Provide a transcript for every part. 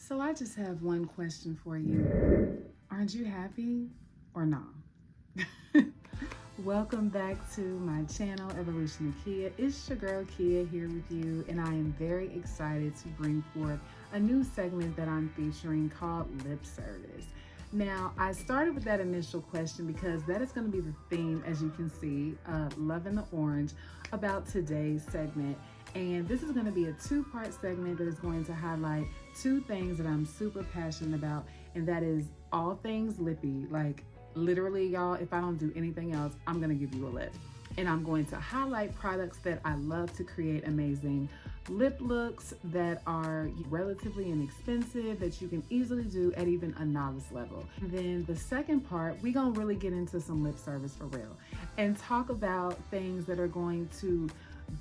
So I just have one question for you. Aren't you happy or not? Welcome back to my channel, Evolution of Kia. It's your girl Kia here with you, and I am very excited to bring forth a new segment that I'm featuring called Lip Service. Now, I started with that initial question because that is going to be the theme, as you can see, Loving the Orange, about today's segment. And this is going to be a two-part segment that is going to highlight two things that I'm super passionate about, and that is all things lippy. Like, literally, y'all, if I don't do anything else, I'm going to give you a lip. And I'm going to highlight products that I love to create amazing lip looks that are relatively inexpensive, that you can easily do at even a novice level. And then the second part, we're going to really get into some lip service for real and talk about things that are going to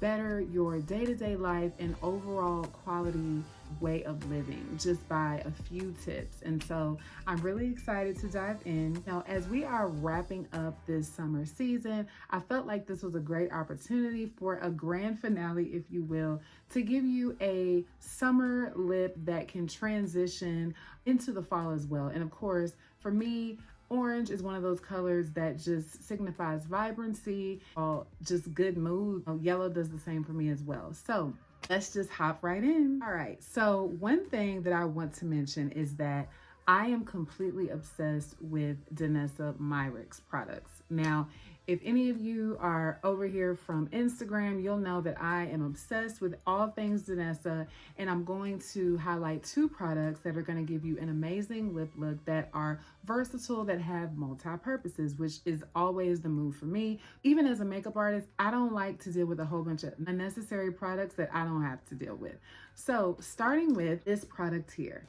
better your day-to-day life and overall quality way of living just by a few tips. And so I'm really excited to dive in. Now, as we are wrapping up this summer season, I felt like this was a great opportunity for a grand finale, if you will, to give you a summer lip that can transition into the fall as well. And of course, for me, orange is one of those colors that just signifies vibrancy, or just good mood. Yellow does the same for me as well. So let's just hop right in. All right, so one thing that I want to mention is that I am completely obsessed with Danessa Myricks products. Now, if any of you are over here from Instagram, you'll know that I am obsessed with all things Danessa, and I'm going to highlight two products that are going to give you an amazing lip look that are versatile, that have multi-purposes, which is always the move for me. Even as a makeup artist, I don't like to deal with a whole bunch of unnecessary products that I don't have to deal with. So starting with this product here.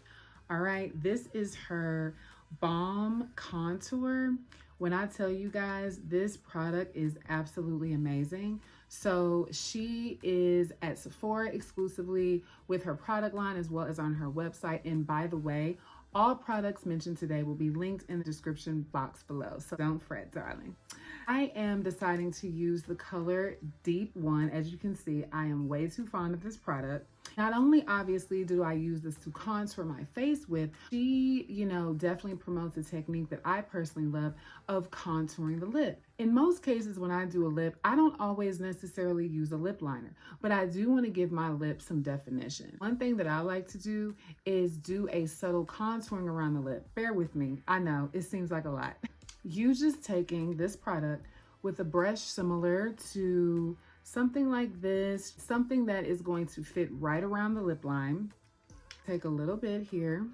All right, this is her Balm Contour. When I tell you guys, this product is absolutely amazing. So she is at Sephora exclusively with her product line as well as on her website. And by the way, all products mentioned today will be linked in the description box below. So don't fret, darling. I am deciding to use the color Deep One. As you can see, I am way too fond of this product. Not only obviously do I use this to contour my face with, she, definitely promotes a technique that I personally love of contouring the lip. In most cases, when I do a lip, I don't always necessarily use a lip liner, but I do want to give my lip some definition. One thing that I like to do is do a subtle contouring around the lip. Bear with me. I know it seems like a lot. You just taking this product with a brush similar to something like this, something that is going to fit right around the lip line. Take a little bit here.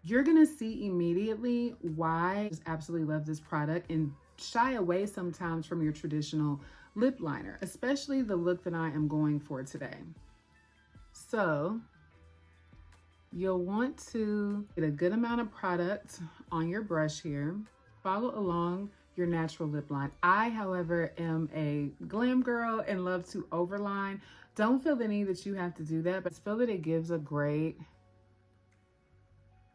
You're gonna see immediately why I just absolutely love this product and shy away sometimes from your traditional lip liner, especially the look that I am going for today. So you'll want to get a good amount of product on your brush here. Follow along your natural lip line. I, however, am a glam girl and love to overline. Don't feel the need that you have to do that, but feel that it gives a great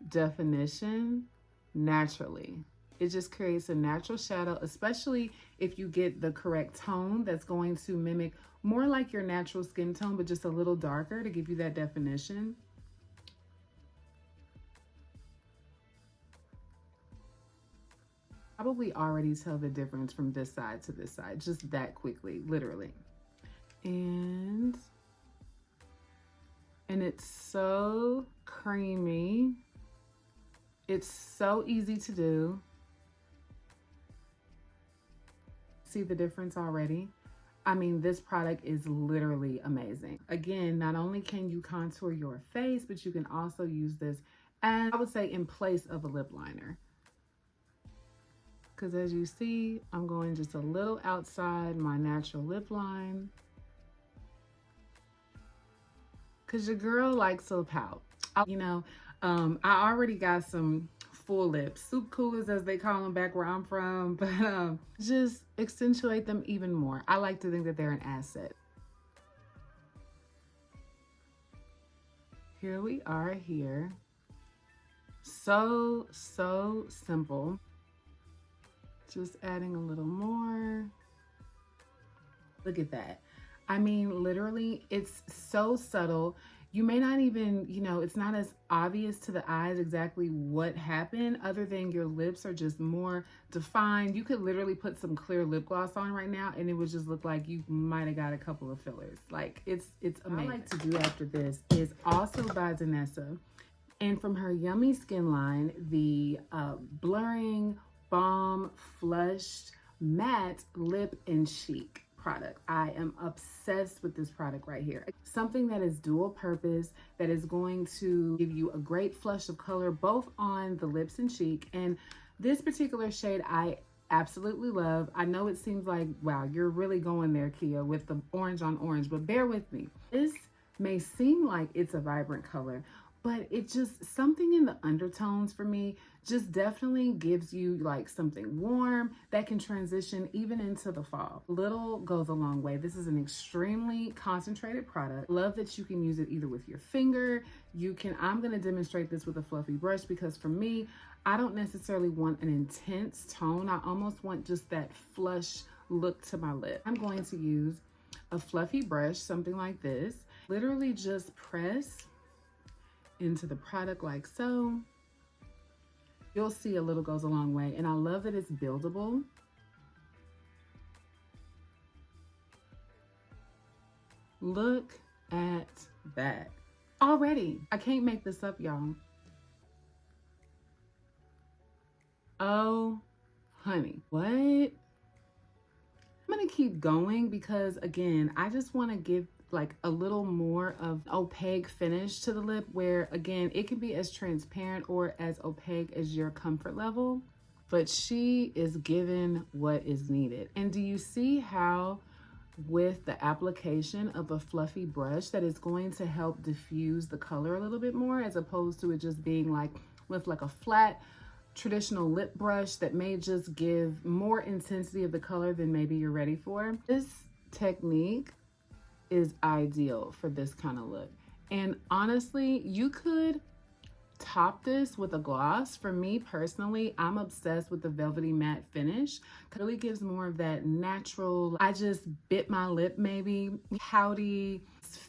definition naturally. It just creates a natural shadow, especially if you get the correct tone that's going to mimic more like your natural skin tone, but just a little darker to give you that definition. Probably already tell the difference from this side to this side, just that quickly, literally. And it's so creamy. It's so easy to do. See the difference already? I mean, this product is literally amazing. Again, not only can you contour your face, but you can also use this as, I would say, in place of a lip liner. Because as you see, I'm going just a little outside my natural lip line. Because your girl likes to pout. I already got some full lips, soup coolers as they call them back where I'm from, but just accentuate them even more. I like to think that they're an asset. Here we are here. So simple. Just adding a little more. Look at that. I mean, literally, it's so subtle. You may not even, it's not as obvious to the eyes exactly what happened, other than your lips are just more defined. You could literally put some clear lip gloss on right now and it would just look like you might have got a couple of fillers. Like it's amazing. What I like to do after this is also by Danessa, and from her Yummy Skin line, the Blurring Balm Flushed Matte Lip and Cheek product. I am obsessed with this product right here. Something that is dual purpose, that is going to give you a great flush of color both on the lips and cheek. And this particular shade I absolutely love. I know it seems like, wow, you're really going there, Kia, with the orange on orange, but bear with me. This may seem like it's a vibrant color, but it just, something in the undertones for me just definitely gives you like something warm that can transition even into the fall. Little goes a long way. This is an extremely concentrated product. Love that you can use it either with your finger. I'm gonna demonstrate this with a fluffy brush, because for me, I don't necessarily want an intense tone. I almost want just that flush look to my lip. I'm going to use a fluffy brush, something like this. Literally just press into the product like so. You'll see a little goes a long way, and I love that it's buildable. Look at that. Already, I can't make this up, y'all. Oh, honey, what? I'm gonna keep going because, again, I just want to give like a little more of opaque finish to the lip, where again, it can be as transparent or as opaque as your comfort level, but she is given what is needed. And do you see how with the application of a fluffy brush that is going to help diffuse the color a little bit more, as opposed to it just being like with like a flat traditional lip brush that may just give more intensity of the color than maybe you're ready for? This technique is ideal for this kind of look. And honestly, you could top this with a gloss. For me personally, I'm obsessed with the velvety matte finish. It really gives more of that natural, I just bit my lip maybe, pouty,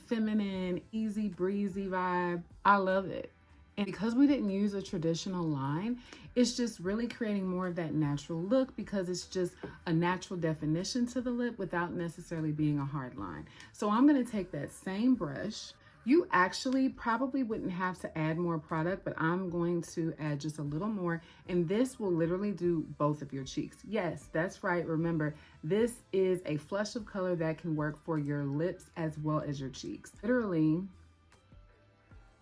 feminine, easy breezy vibe. I love it. And because we didn't use a traditional line, it's just really creating more of that natural look, because it's just a natural definition to the lip without necessarily being a hard line. So I'm gonna take that same brush. You actually probably wouldn't have to add more product, but I'm going to add just a little more, and this will literally do both of your cheeks. Yes, that's right. Remember, this is a flush of color that can work for your lips as well as your cheeks. Literally,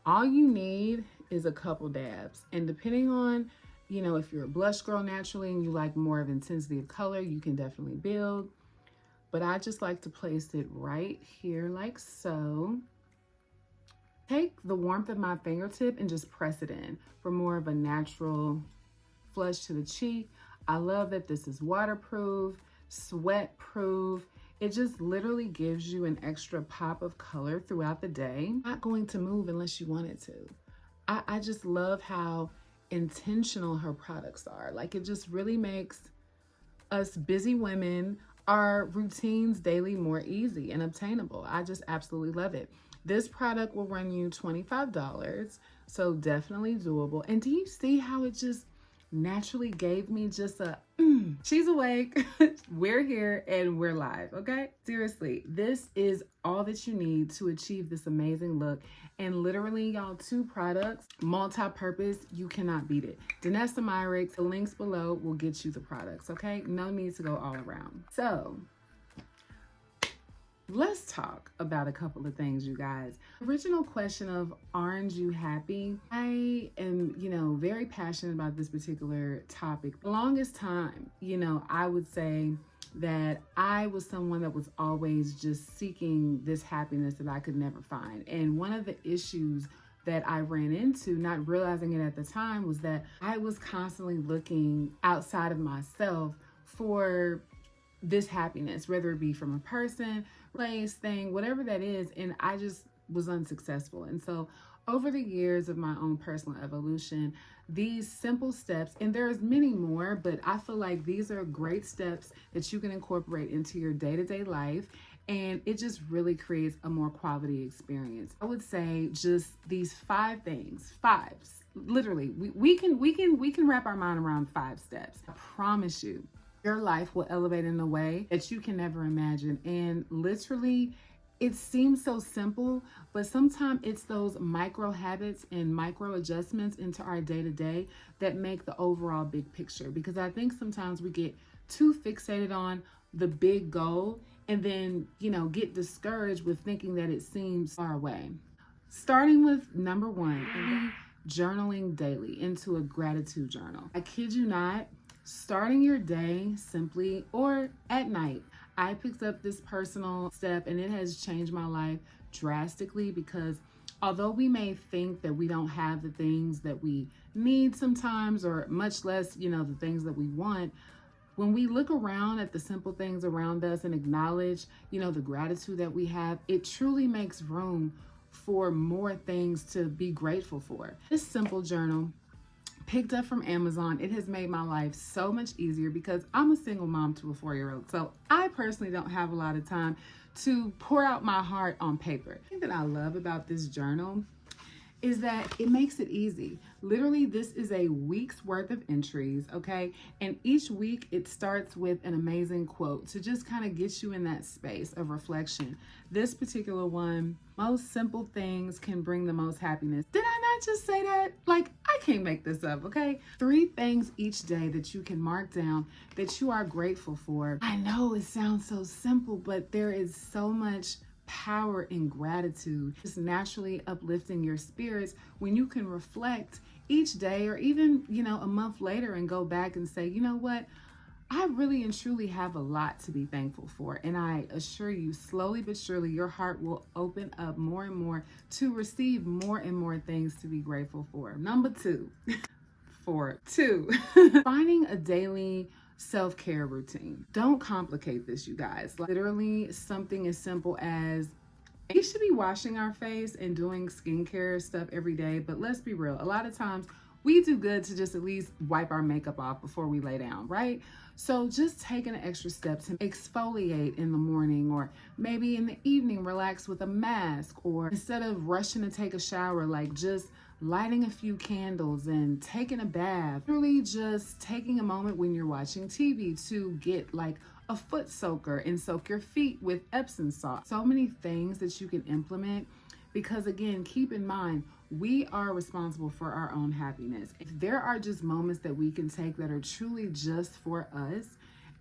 all you need is a couple dabs, and depending on, if you're a blush girl naturally and you like more of intensity of color, you can definitely build. But I just like to place it right here like so. Take the warmth of my fingertip and just press it in for more of a natural flush to the cheek. I love that this is waterproof, sweat proof. It just literally gives you an extra pop of color throughout the day. Not going to move unless you want it to. I just love how intentional her products are. Like, it just really makes us busy women, our routines daily, more easy and obtainable. I just absolutely love it. This product will run you $25, so definitely doable. And do you see how it just naturally gave me just a, she's awake, we're here, and we're live, okay? Seriously, this is all that you need to achieve this amazing look. And literally, y'all, 2 products, multi-purpose, you cannot beat it. Danessa Myricks, the links below will get you the products, okay? No need to go all around. So, let's talk about a couple of things, you guys. Original question of, aren't you happy? I am, very passionate about this particular topic. The longest time, I would say that I was someone that was always just seeking this happiness that I could never find. And one of the issues that I ran into, not realizing it at the time, was that I was constantly looking outside of myself for this happiness, whether it be from a person, place, thing, whatever that is, and I just was unsuccessful. And so over the years of my own personal evolution, these simple steps, and there's many more, but I feel like these are great steps that you can incorporate into your day-to-day life and it just really creates a more quality experience. I would say just these 5 things, fives. Literally, we can wrap our mind around 5 steps. I promise you, your life will elevate in a way that you can never imagine. And literally, it seems so simple, but sometimes it's those micro habits and micro adjustments into our day to day that make the overall big picture. Because I think sometimes we get too fixated on the big goal and then, get discouraged with thinking that it seems far away. Starting with number 1, journaling daily into a gratitude journal. I kid you not, starting your day simply or at night. I picked up this personal step and it has changed my life drastically because although we may think that we don't have the things that we need sometimes, or much less, the things that we want, when we look around at the simple things around us and acknowledge, the gratitude that we have, it truly makes room for more things to be grateful for. This simple journal, picked up from Amazon, it has made my life so much easier because I'm a single mom to a 4-year-old. So I personally don't have a lot of time to pour out my heart on paper. The thing that I love about this journal is that it makes it easy. Literally, this is a week's worth of entries, okay? And each week it starts with an amazing quote to just kind of get you in that space of reflection. This particular one, most simple things can bring the most happiness. Did I not just say that? Like, I can't make this up, okay? 3 things each day that you can mark down that you are grateful for. I know it sounds so simple, but there is so much power in gratitude, just naturally uplifting your spirits when you can reflect each day or even, a month later and go back and say, you know what? I really and truly have a lot to be thankful for. And I assure you, slowly but surely, your heart will open up more and more to receive more and more things to be grateful for. Number 2, finding a daily self-care routine. Don't complicate this, you guys. Like, literally something as simple as, we should be washing our face and doing skincare stuff every day, but let's be real. A lot of times we do good to just at least wipe our makeup off before we lay down, right? So just taking an extra step to exfoliate in the morning, or maybe in the evening, relax with a mask, or instead of rushing to take a shower, like just lighting a few candles and taking a bath. Really just taking a moment when you're watching TV to get like a foot soaker and soak your feet with Epsom salt. So many things that you can implement because, again, keep in mind, we are responsible for our own happiness. If there are just moments that we can take that are truly just for us,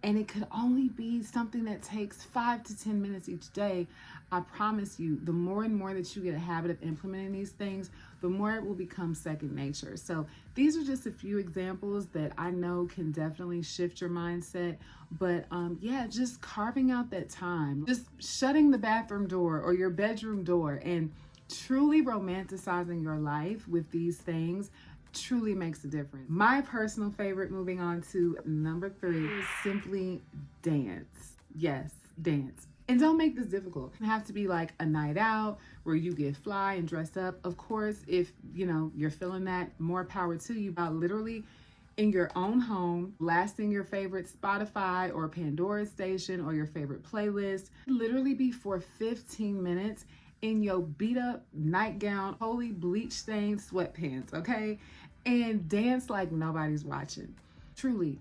and it could only be something that takes 5 to 10 minutes each day, I promise you, the more and more that you get a habit of implementing these things, the more it will become second nature. So these are just a few examples that I know can definitely shift your mindset. But just carving out that time, just shutting the bathroom door or your bedroom door and truly romanticizing your life with these things truly makes a difference. My personal favorite, moving on to number 3, is simply dance. Yes, dance. And don't make this difficult. It have to be like a night out where you get fly and dressed up. Of course, if you're feeling that, more power to you. Literally in your own home, blasting your favorite Spotify or Pandora station or your favorite playlist. Literally be for 15 minutes in your beat up nightgown, holy bleach stained sweatpants, okay? And dance like nobody's watching. Truly,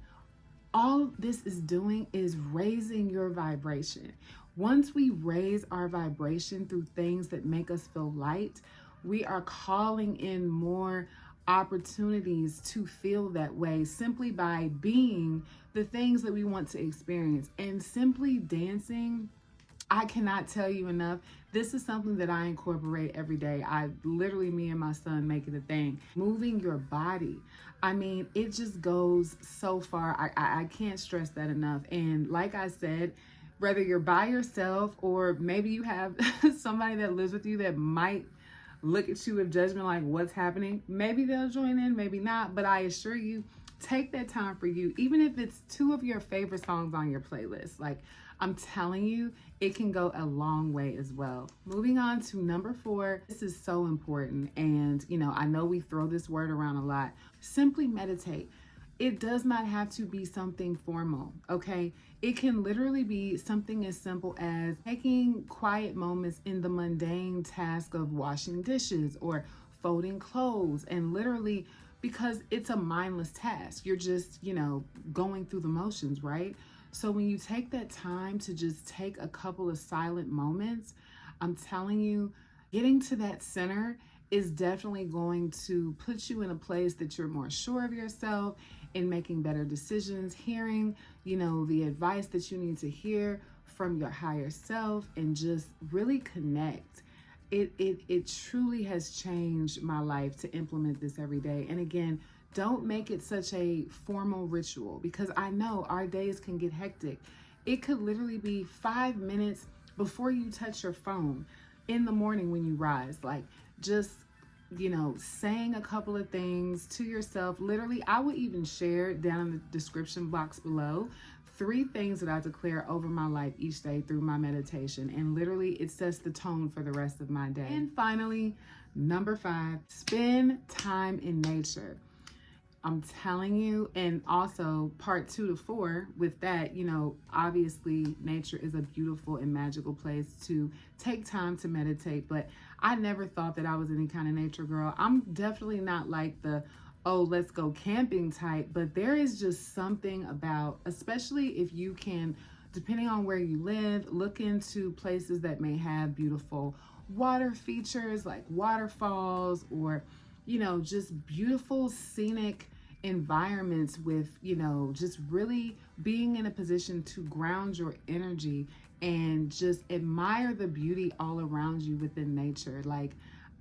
all this is doing is raising your vibration. Once we raise our vibration through things that make us feel light, we are calling in more opportunities to feel that way simply by being the things that we want to experience. And simply dancing, I cannot tell you enough. This is something that I incorporate every day. Me and my son make it a thing. Moving your body. I mean, it just goes so far. I can't stress that enough. And like I said, whether you're by yourself or maybe you have somebody that lives with you that might look at you with judgment, like what's happening, maybe they'll join in, maybe not. But I assure you, take that time for you, even if it's 2 of your favorite songs on your playlist. Like, I'm telling you, it can go a long way as well. Moving on to number 4, this is so important. And, I know we throw this word around a lot. Simply meditate. It does not have to be something formal, okay? It can literally be something as simple as taking quiet moments in the mundane task of washing dishes or folding clothes, and literally, because it's a mindless task, you're just, going through the motions, right? So when you take that time to just take a couple of silent moments, I'm telling you, getting to that center is definitely going to put you in a place that you're more sure of yourself, in making better decisions, hearing, the advice that you need to hear from your higher self, and just really connect. It truly has changed my life to implement this every day. And again, don't make it such a formal ritual, because I know our days can get hectic. It could literally be 5 minutes before you touch your phone in the morning when you rise. Like, just saying a couple of things to yourself. Literally, I would even share down in the description box below 3 things that I declare over my life each day through my meditation. And literally, it sets the tone for the rest of my day. And finally, number 5, spend time in nature. I'm telling you, and also part 2 to 4 with that, obviously nature is a beautiful and magical place to take time to meditate, but I never thought that I was any kind of nature girl. I'm definitely not like the, oh, let's go camping type, but there is just something about, especially if you can, depending on where you live, look into places that may have beautiful water features like waterfalls, or just beautiful scenic environments with, just really being in a position to ground your energy and just admire the beauty all around you within nature. Like,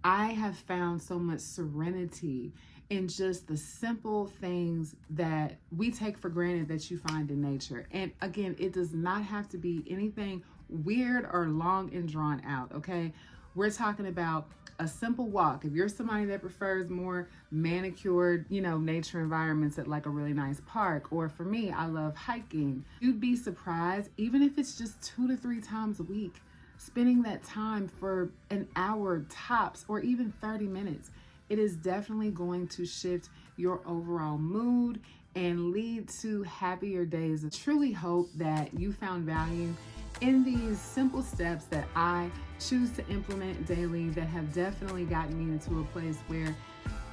I have found so much serenity in just the simple things that we take for granted that you find in nature. And again, it does not have to be anything weird or long and drawn out, okay? We're talking about a simple walk. If you're somebody that prefers more manicured, nature environments at like a really nice park, or for me, I love hiking. You'd be surprised, even if it's just 2 to 3 times a week, spending that time for an hour tops, or even 30 minutes. It is definitely going to shift your overall mood and lead to happier days. I truly hope that you found value in these simple steps that I choose to implement daily, that have definitely gotten me into a place where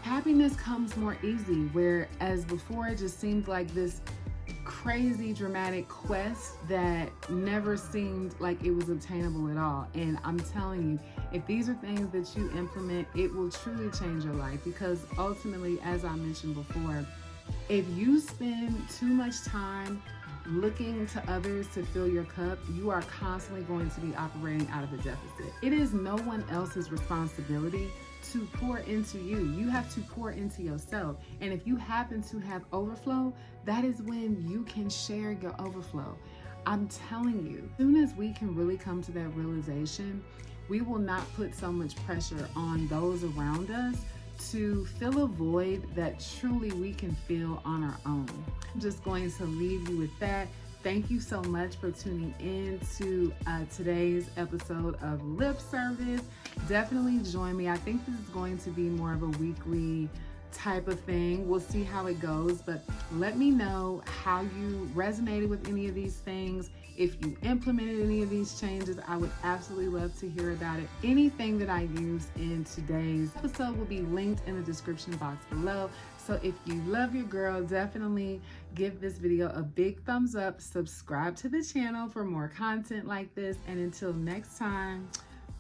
happiness comes more easy, whereas before it just seemed like this crazy dramatic quest that never seemed like it was obtainable at all. And I'm telling you, if these are things that you implement, it will truly change your life, because ultimately, as I mentioned before, if you spend too much time looking to others to fill your cup, you are constantly going to be operating out of a deficit. It is no one else's responsibility to pour into you. You have to pour into yourself. And if you happen to have overflow, that is when you can share your overflow. I'm telling you, as soon as we can really come to that realization, we will not put so much pressure on those around us to fill a void that truly we can fill on our own. I'm just going to leave you with that. Thank you so much for tuning in to today's episode of Lip Service. Definitely join me. I think this is going to be more of a weekly type of thing. We'll see how it goes, but let me know how you resonated with any of these things. If you implemented any of these changes, I would absolutely love to hear about it. Anything that I used in today's episode will be linked in the description box below. So if you love your girl, definitely give this video a big thumbs up, subscribe to the channel for more content like this, and until next time,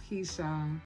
peace, y'all.